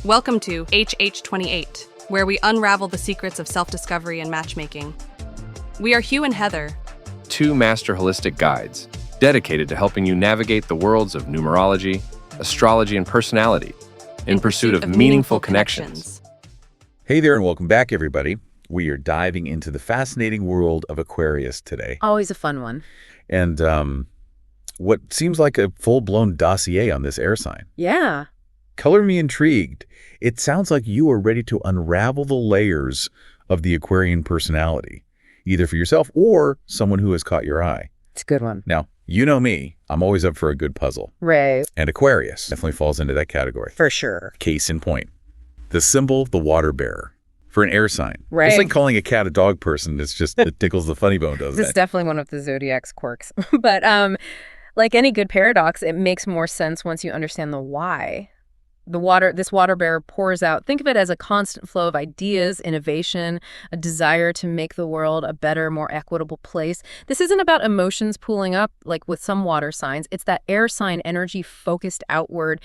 Welcome to HH28, where we unravel the secrets of self-discovery and matchmaking. We are Hugh and Heather, two master holistic guides dedicated to helping you navigate the worlds of numerology, astrology, and personality in pursuit of meaningful connections. Hey there, and welcome back, everybody. We are diving into the fascinating world of Aquarius today. Always a fun one. And what seems like a full-blown dossier on this air sign. Yeah. Color me intrigued. It sounds like you are ready to unravel the layers of the Aquarian personality, either for yourself or someone who has caught your eye. It's a good one. Now, you know me. I'm always up for a good puzzle. Right. And Aquarius definitely falls into that category. For sure. Case in point. The symbol, the water bearer, for an air sign. Right. It's like calling a cat a dog person. It's just, it tickles the funny bone, doesn't it? This is definitely one of the zodiac's quirks. But like any good paradox, it makes more sense once you understand the why. This water bearer pours out. Think of it as a constant flow of ideas, innovation, a desire to make the world a better, more equitable place. This isn't about emotions pooling up like with some water signs. It's that air sign energy focused outward,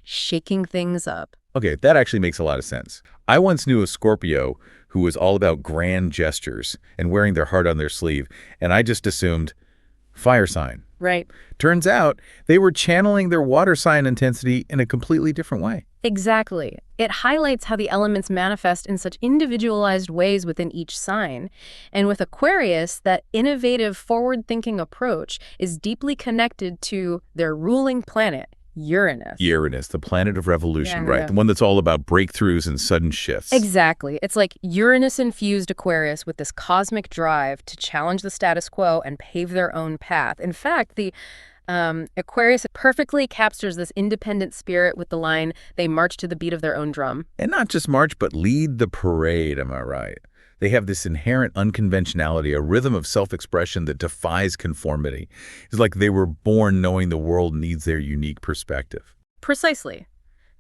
shaking things up. Okay, that actually makes a lot of sense. I once knew a Scorpio who was all about grand gestures and wearing their heart on their sleeve, and I just assumed fire sign. Right. Turns out they were channeling their water sign intensity in a completely different way. Exactly. It highlights how the elements manifest in such individualized ways within each sign. And with Aquarius, that innovative, forward-thinking approach is deeply connected to their ruling planet, Uranus. Uranus, the planet of revolution, Yeah, right? yeah. The one that's all about breakthroughs and sudden shifts. Exactly. It's like Uranus infused Aquarius with this cosmic drive to challenge the status quo and pave their own path. In fact, the Aquarius perfectly captures this independent spirit with the line, they march to the beat of their own drum. And not just march, but lead the parade, am I right? They have this inherent unconventionality, a rhythm of self-expression that defies conformity. It's like they were born knowing the world needs their unique perspective. Precisely.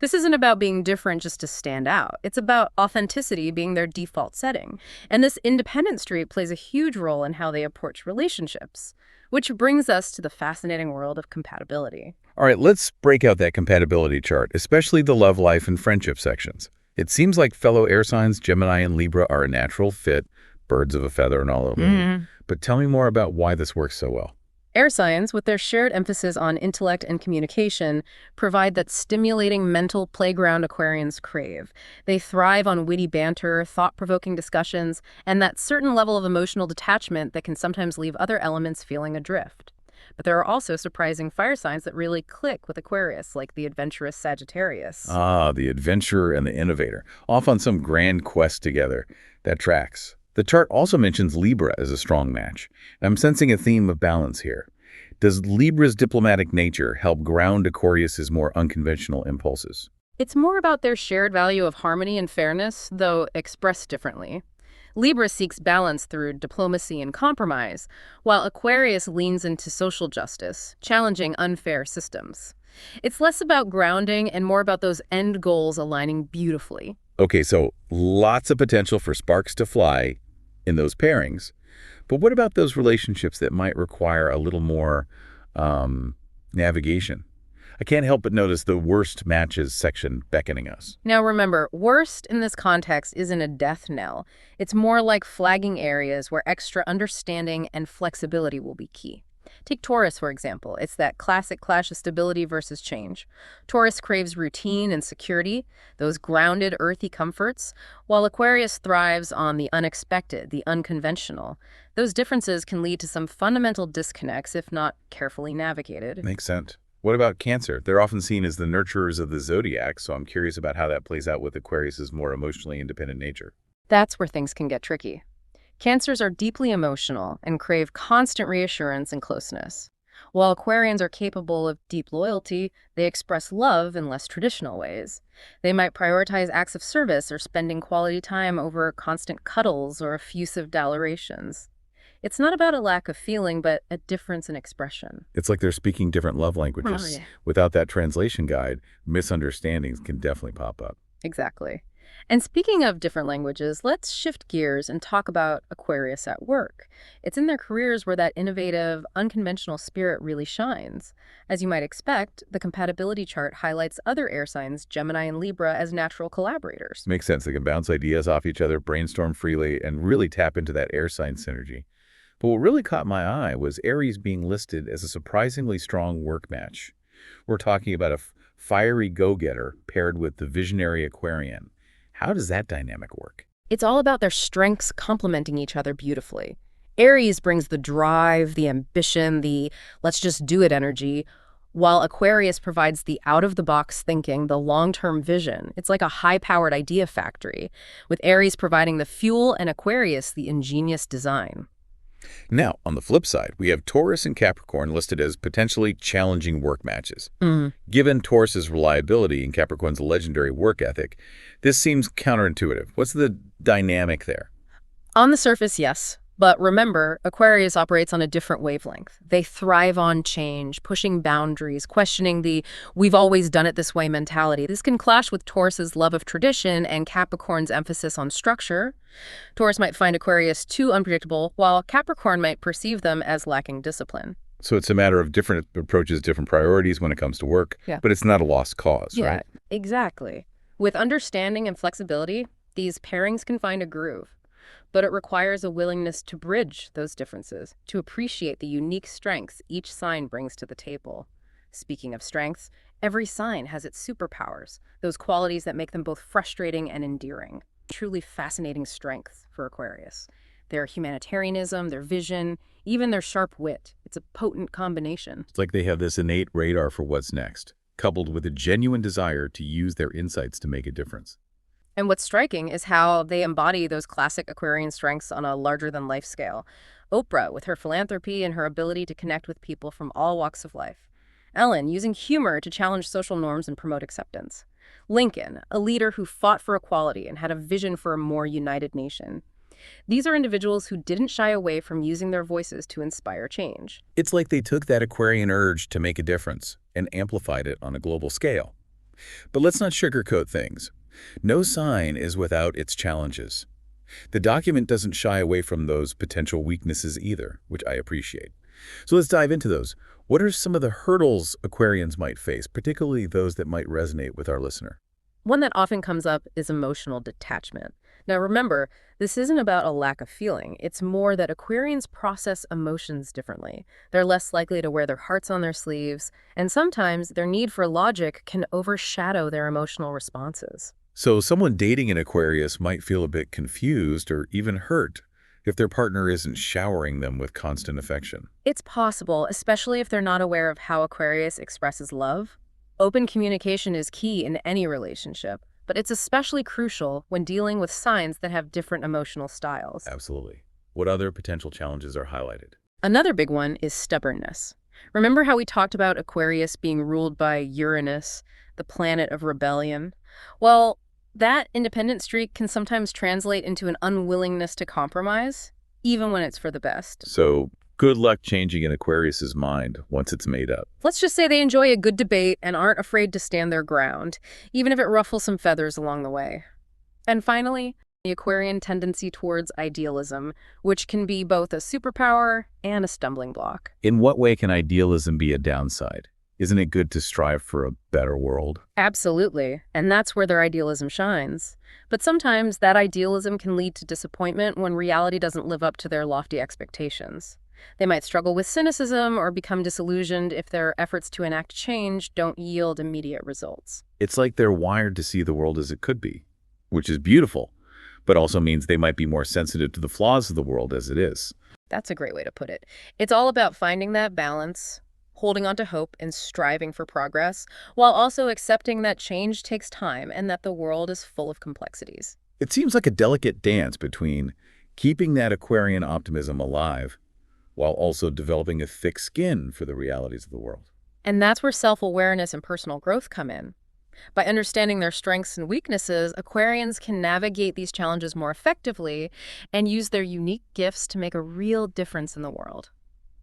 This isn't about being different just to stand out. It's about authenticity being their default setting. And this independent streak plays a huge role in how they approach relationships, which brings us to the fascinating world of compatibility. All right, let's break out that compatibility chart, especially the love life and friendship sections. It seems like fellow air signs, Gemini and Libra, are a natural fit, birds of a feather and all over. But tell me more about why this works so well. Air signs, with their shared emphasis on intellect and communication, provide that stimulating mental playground Aquarians crave. They thrive on witty banter, thought-provoking discussions, and that certain level of emotional detachment that can sometimes leave other elements feeling adrift. But there are also surprising fire signs that really click with Aquarius, like the adventurous Sagittarius. Ah, the adventurer and the innovator, off on some grand quest together. That tracks. The chart also mentions Libra as a strong match. I'm sensing a theme of balance here. Does Libra's diplomatic nature help ground Aquarius's more unconventional impulses? It's more about their shared value of harmony and fairness, though expressed differently. Libra seeks balance through diplomacy and compromise, while Aquarius leans into social justice, challenging unfair systems. It's less about grounding and more about those end goals aligning beautifully. Okay, so lots of potential for sparks to fly in those pairings. But what about those relationships that might require a little more navigation? I can't help but notice the worst matches section beckoning us. Now remember, worst in this context isn't a death knell. It's more like flagging areas where extra understanding and flexibility will be key. Take Taurus, for example. It's that classic clash of stability versus change. Taurus craves routine and security, those grounded, earthy comforts, while Aquarius thrives on the unexpected, the unconventional. Those differences can lead to some fundamental disconnects if not carefully navigated. Makes sense. What about Cancer? They're often seen as the nurturers of the zodiac, so I'm curious about how that plays out with Aquarius's more emotionally independent nature. That's where things can get tricky. Cancers are deeply emotional and crave constant reassurance and closeness. While Aquarians are capable of deep loyalty, they express love in less traditional ways. They might prioritize acts of service or spending quality time over constant cuddles or effusive declarations. It's not about a lack of feeling, but a difference in expression. It's like they're speaking different love languages. Oh, yeah. Without that translation guide, misunderstandings can definitely pop up. Exactly. And speaking of different languages, let's shift gears and talk about Aquarius at work. It's in their careers where that innovative, unconventional spirit really shines. As you might expect, the compatibility chart highlights other air signs, Gemini and Libra, as natural collaborators. Makes sense. They can bounce ideas off each other, brainstorm freely, and really tap into that air sign synergy. But what really caught my eye was Aries being listed as a surprisingly strong work match. We're talking about a fiery go-getter paired with the visionary Aquarian. How does that dynamic work? It's all about their strengths complementing each other beautifully. Aries brings the drive, the ambition, the let's just do it energy, while Aquarius provides the out-of-the-box thinking, the long-term vision. It's like a high-powered idea factory, with Aries providing the fuel and Aquarius the ingenious design. Now, on the flip side, we have Taurus and Capricorn listed as potentially challenging work matches. Given Taurus's reliability and Capricorn's legendary work ethic, this seems counterintuitive. What's the dynamic there? On the surface, yes. But remember, Aquarius operates on a different wavelength. They thrive on change, pushing boundaries, questioning the "we've always done it this way" mentality. This can clash with Taurus's love of tradition and Capricorn's emphasis on structure. Taurus might find Aquarius too unpredictable, while Capricorn might perceive them as lacking discipline. So it's a matter of different approaches, different priorities when it comes to work, Yeah. but it's not a lost cause, Yeah, right? exactly. With understanding and flexibility, these pairings can find a groove. But it requires a willingness to bridge those differences, to appreciate the unique strengths each sign brings to the table. Speaking of strengths, every sign has its superpowers, those qualities that make them both frustrating and endearing. Truly fascinating strengths for Aquarius. Their humanitarianism, their vision, even their sharp wit. It's a potent combination. It's like they have this innate radar for what's next, coupled with a genuine desire to use their insights to make a difference. And what's striking is how they embody those classic Aquarian strengths on a larger-than-life scale. Oprah, with her philanthropy and her ability to connect with people from all walks of life. Ellen, using humor to challenge social norms and promote acceptance. Lincoln, a leader who fought for equality and had a vision for a more united nation. These are individuals who didn't shy away from using their voices to inspire change. It's like they took that Aquarian urge to make a difference and amplified it on a global scale. But let's not sugarcoat things. No sign is without its challenges. The document doesn't shy away from those potential weaknesses either, which I appreciate. So let's dive into those. What are some of the hurdles Aquarians might face, particularly those that might resonate with our listener? One that often comes up is emotional detachment. Now remember, this isn't about a lack of feeling. It's more that Aquarians process emotions differently. They're less likely to wear their hearts on their sleeves, and sometimes their need for logic can overshadow their emotional responses. So someone dating an Aquarius might feel a bit confused or even hurt if their partner isn't showering them with constant affection. It's possible, especially if they're not aware of how Aquarius expresses love. Open communication is key in any relationship, but it's especially crucial when dealing with signs that have different emotional styles. Absolutely. What other potential challenges are highlighted? Another big one is stubbornness. Remember how we talked about Aquarius being ruled by Uranus, the planet of rebellion? Well, that independent streak can sometimes translate into an unwillingness to compromise, even when it's for the best. So good luck changing an Aquarius's mind once it's made up. Let's just say they enjoy a good debate and aren't afraid to stand their ground, even if it ruffles some feathers along the way. And finally, the Aquarian tendency towards idealism, which can be both a superpower and a stumbling block. In what way can idealism be a downside? Isn't it good to strive for a better world? Absolutely, and that's where their idealism shines. But sometimes that idealism can lead to disappointment when reality doesn't live up to their lofty expectations. They might struggle with cynicism or become disillusioned if their efforts to enact change don't yield immediate results. It's like they're wired to see the world as it could be, which is beautiful, but also means they might be more sensitive to the flaws of the world as it is. That's a great way to put it. It's all about finding that balance, holding on to hope and striving for progress, while also accepting that change takes time and that the world is full of complexities. It seems like a delicate dance between keeping that Aquarian optimism alive while also developing a thick skin for the realities of the world. And that's where self-awareness and personal growth come in. By understanding their strengths and weaknesses, Aquarians can navigate these challenges more effectively and use their unique gifts to make a real difference in the world.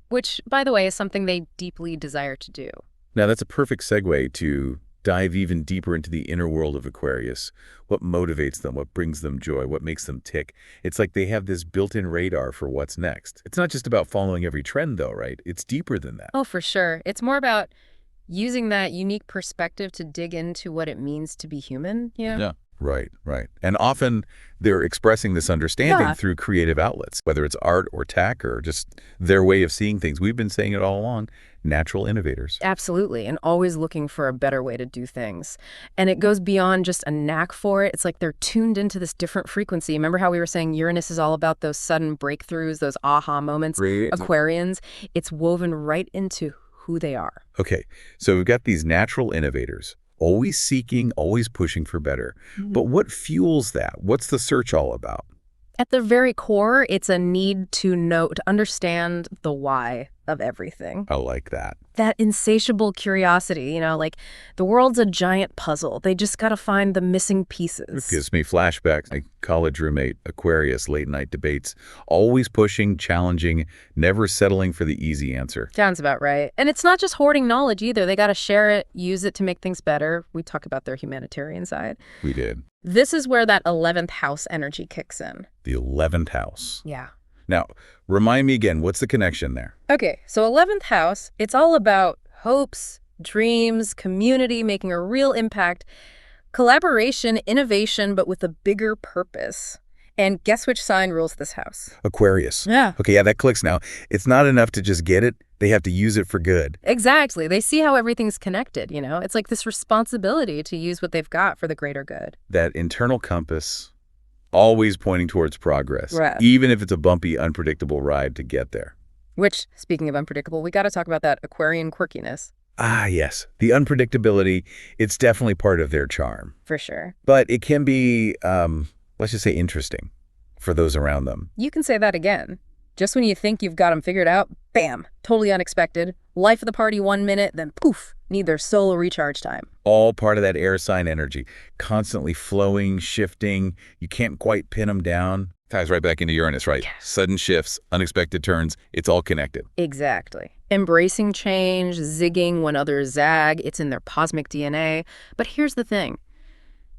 Which, by the way, is something they deeply desire to do. Now, that's a perfect segue to dive even deeper into the inner world of Aquarius. What motivates them? What brings them joy? What makes them tick? It's like they have this built-in radar for what's next. It's not just about following every trend, though, right? It's deeper than that. Oh, for sure. It's more about using that unique perspective to dig into what it means to be human, you know? Yeah. Right, right. And often they're expressing this understanding through creative outlets, whether it's art or tech or just their way of seeing things. We've been saying it all along, natural innovators. Absolutely, and always looking for a better way to do things. And it goes beyond just a knack for it. It's like they're tuned into this different frequency. Remember how we were saying Uranus is all about those sudden breakthroughs, those aha moments? Right. Aquarians, it's woven right into who they are. Okay, so we've got these natural innovators, always seeking, always pushing for better. But what fuels that? What's the search all about? At the very core, it's a need to know, to understand the why of everything. I like that. That insatiable curiosity, like the world's a giant puzzle. They just got to find the missing pieces. It gives me flashbacks. My college roommate, Aquarius, late night debates, always pushing, challenging, never settling for the easy answer. Sounds about right. And it's not just hoarding knowledge either. They got to share it, use it to make things better. We talk about their humanitarian side. We did. This is where that 11th house energy kicks in. The 11th house. Yeah. Now, remind me again, what's the connection there? Okay, so 11th house, it's all about hopes, dreams, community, making a real impact, collaboration, innovation, but with a bigger purpose. And guess which sign rules this house? Aquarius. Yeah. Okay, yeah, that clicks now. It's not enough to just get it. They have to use it for good. Exactly. They see how everything's connected, It's like this responsibility to use what they've got for the greater good. That internal compass, always pointing towards progress, Right. even if it's a bumpy, unpredictable ride to get there. Which, speaking of unpredictable, we got to talk about that Aquarian quirkiness. Ah, yes. The unpredictability, it's definitely part of their charm. For sure. But it can be, let's just say, interesting for those around them. You can say that again. Just when you think you've got them figured out, bam, totally unexpected. Life of the party 1 minute, then poof, need their solar recharge time. All part of that air sign energy, constantly flowing, shifting. You can't quite pin them down. Ties right back into Uranus, right? Yes. Sudden shifts, unexpected turns, it's all connected. Exactly. Embracing change, zigging when others zag, it's in their cosmic DNA. But here's the thing.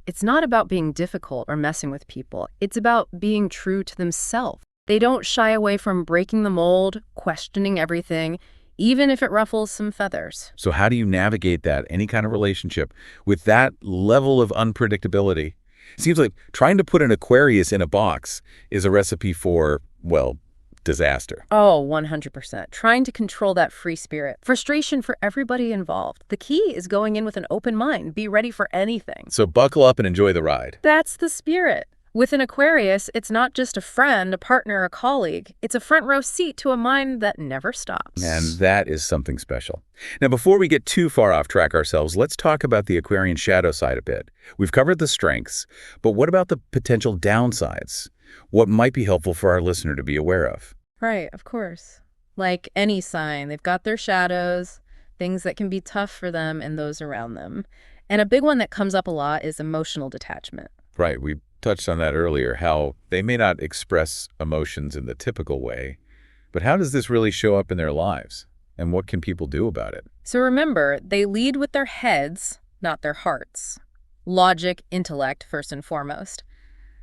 It's not about being difficult or messing with people. It's about being true to themselves. They don't shy away from breaking the mold, questioning everything, even if it ruffles some feathers. So how do you navigate that, any kind of relationship, with that level of unpredictability? Seems like trying to put an Aquarius in a box is a recipe for, well, disaster. Oh, 100%. Trying to control that free spirit. Frustration for everybody involved. The key is going in with an open mind. Be ready for anything. So buckle up and enjoy the ride. That's the spirit. With an Aquarius, it's not just a friend, a partner, a colleague. It's a front row seat to a mind that never stops. And that is something special. Now, before we get too far off track ourselves, let's talk about the Aquarian shadow side a bit. We've covered the strengths, but what about the potential downsides? What might be helpful for our listener to be aware of? Right, of course. Like any sign, they've got their shadows, things that can be tough for them and those around them. And a big one that comes up a lot is emotional detachment. Right, we touched on that earlier, how they may not express emotions in the typical way, but how does this really show up in their lives? And what can people do about it? So remember, they lead with their heads, not their hearts. Logic, intellect, first and foremost.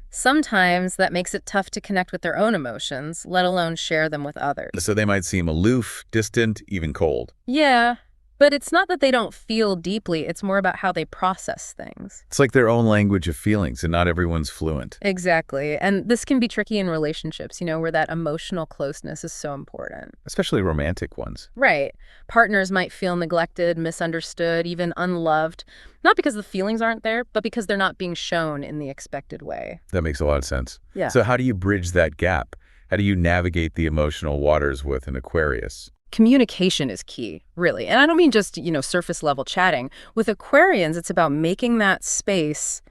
Sometimes that makes it tough to connect with their own emotions, let alone share them with others. So they might seem aloof, distant, even cold. Yeah, but it's not that they don't feel deeply, it's more about how they process things. It's like their own language of feelings, and not everyone's fluent. Exactly. And this can be tricky in relationships, where that emotional closeness is so important. Especially romantic ones. Right. Partners might feel neglected, misunderstood, even unloved, not because the feelings aren't there, but because they're not being shown in the expected way. That makes a lot of sense. Yeah. So how do you bridge that gap? How do you navigate the emotional waters with an Aquarius? Communication is key, really. And I don't mean just, surface level chatting. With Aquarians, it's about making that space,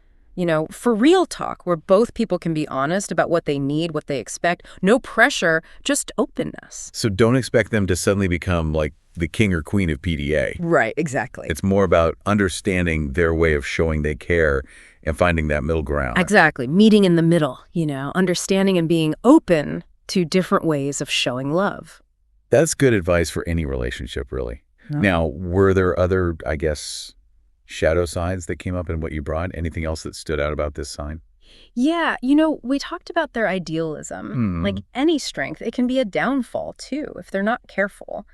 for real talk, where both people can be honest about what they need, what they expect. No pressure, just openness. So don't expect them to suddenly become like the king or queen of PDA. Right, exactly. It's more about understanding their way of showing they care and finding that middle ground. Exactly. Meeting in the middle, understanding and being open to different ways of showing love. That's good advice for any relationship, really. No. Now, were there other, shadow sides that came up in what you brought? Anything else that stood out about this sign? Yeah, we talked about their idealism. Like any strength, it can be a downfall, too, if they're not careful.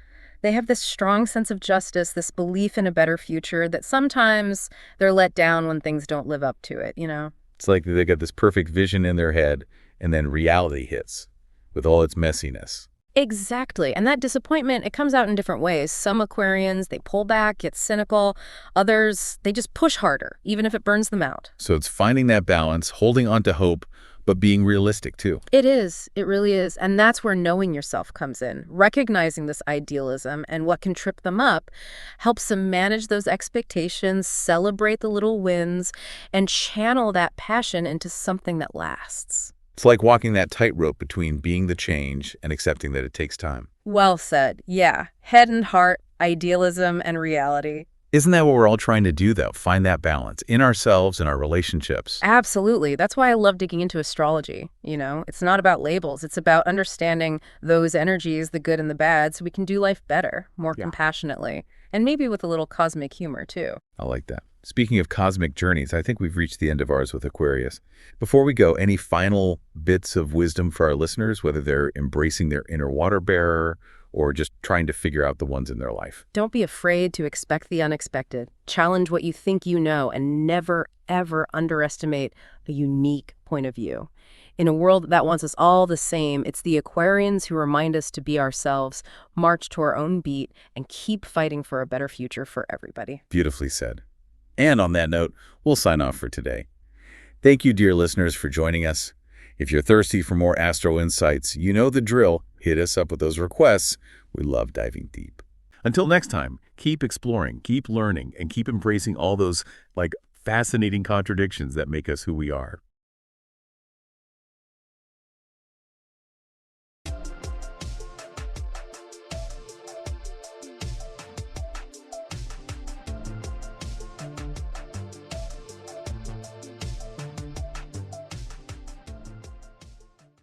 They have this strong sense of justice, this belief in a better future that sometimes they're let down when things don't live up to it. It's like they got this perfect vision in their head, and then reality hits with all its messiness. Exactly. And that disappointment, it comes out in different ways. Some Aquarians, they pull back, get cynical. Others, they just push harder, even if it burns them out. So it's finding that balance, holding on to hope, but being realistic too. It is. It really is. And that's where knowing yourself comes in. Recognizing this idealism and what can trip them up helps them manage those expectations, celebrate the little wins, and channel that passion into something that lasts. It's like walking that tightrope between being the change and accepting that it takes time. Well said. Yeah. Head and heart, idealism and reality. Isn't that what we're all trying to do, though? Find that balance in ourselves and our relationships. Absolutely. That's why I love digging into astrology. It's not about labels. It's about understanding those energies, the good and the bad, so we can do life better, more compassionately, and maybe with a little cosmic humor, too. I like that. Speaking of cosmic journeys, I think we've reached the end of ours with Aquarius. Before we go, any final bits of wisdom for our listeners, whether they're embracing their inner water bearer or just trying to figure out the ones in their life? Don't be afraid to expect the unexpected. Challenge what you think you know, and never, ever underestimate a unique point of view. In a world that wants us all the same, it's the Aquarians who remind us to be ourselves, march to our own beat, and keep fighting for a better future for everybody. Beautifully said. And on that note, we'll sign off for today. Thank you, dear listeners, for joining us. If you're thirsty for more astro insights, you know the drill. Hit us up with those requests. We love diving deep. Until next time, keep exploring, keep learning, and keep embracing all those, fascinating contradictions that make us who we are.